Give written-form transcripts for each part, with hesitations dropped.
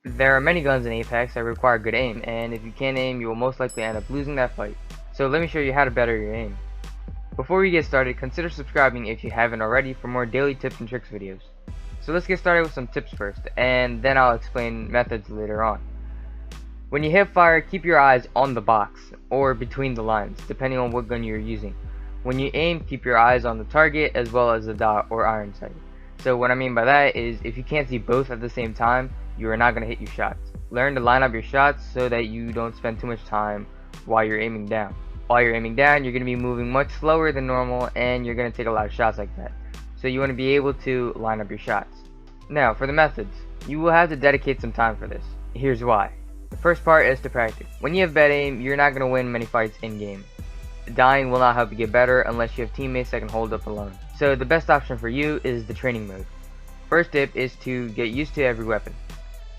There are many guns in Apex that require good aim, and if you can't aim, you will most likely end up losing that fight. So let me show you how to better your aim. Before we get started, consider subscribing if you haven't already for more daily tips and tricks videos. So let's get started with some tips first, and then I'll explain methods later on. When you hit fire, keep your eyes on the box, or between the lines, depending on what gun you're using. When you aim, keep your eyes on the target as well as the dot or iron sight. So what I mean by that is, if you can't see both at the same time, you are not going to hit your shots. Learn to line up your shots so that you don't spend too much time while you're aiming down. While you're aiming down, you're going to be moving much slower than normal, and you're going to take a lot of shots like that. So you want to be able to line up your shots. Now, for the methods, you will have to dedicate some time for this. Here's why. The first part is to practice. When you have bad aim, you're not going to win many fights in-game. Dying will not help you get better unless you have teammates that can hold up alone. So the best option for you is the training mode. First tip is to get used to every weapon.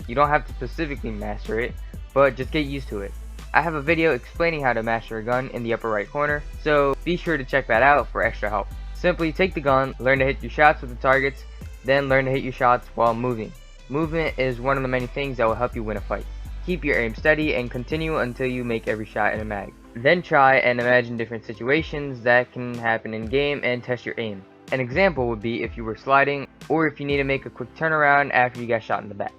You don't have to specifically master it, but just get used to it. I have a video explaining how to master a gun in the upper right corner, so be sure to check that out for extra help. Simply take the gun, learn to hit your shots with the targets, then learn to hit your shots while moving. Movement is one of the many things that will help you win a fight. Keep your aim steady and continue until you make every shot in a mag. Then try and imagine different situations that can happen in game and test your aim. An example would be if you were sliding, or if you need to make a quick turnaround after you got shot in the back.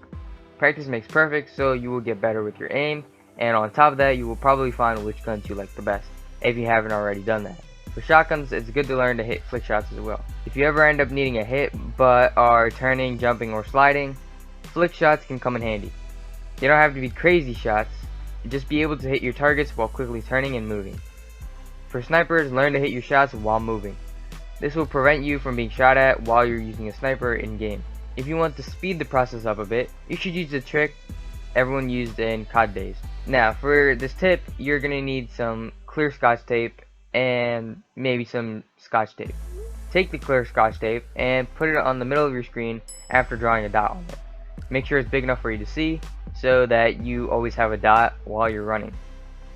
Practice makes perfect, so you will get better with your aim, and on top of that, you will probably find which guns you like the best, if you haven't already done that. For shotguns, it's good to learn to hit flick shots as well. If you ever end up needing a hit, but are turning, jumping, or sliding, flick shots can come in handy. They don't have to be crazy shots, just be able to hit your targets while quickly turning and moving. For snipers, learn to hit your shots while moving. This will prevent you from being shot at while you're using a sniper in game. If you want to speed the process up a bit, you should use the trick everyone used in COD days. Now, for this tip, you're going to need some clear Scotch tape and maybe some Scotch tape. Take the clear Scotch tape and put it on the middle of your screen after drawing a dot on it. Make sure it's big enough for you to see, so that you always have a dot while you're running.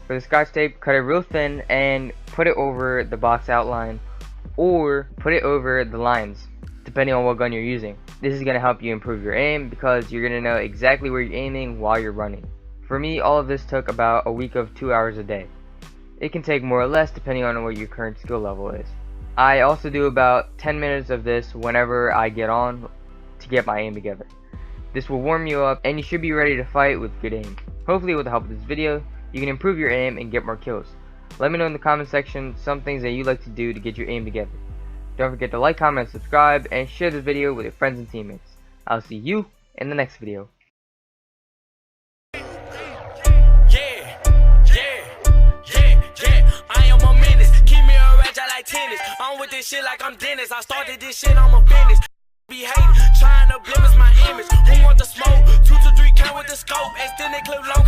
For the Scotch tape, cut it real thin and put it over the box outline, or put it over the lines, depending on what gun you're using. This is going to help you improve your aim because you're going to know exactly where you're aiming while you're running. For me, all of this took about a week of 2 hours a day. It can take more or less depending on what your current skill level is. I also do about 10 minutes of this whenever I get on to get my aim together. This will warm you up, and you should be ready to fight with good aim. Hopefully with the help of this video, you can improve your aim and get more kills. Let me know in the comment section some things that you like to do to get your aim together. Don't forget to like, comment, and subscribe, and share this video with your friends and teammates. I'll see you in the next video. I'm with this shit like I'm Dennis. I started this shit, I'm a business. Be hating, trying to blemish my image. Who want the smoke? 2 to 3 count with the scope. Extended clip long.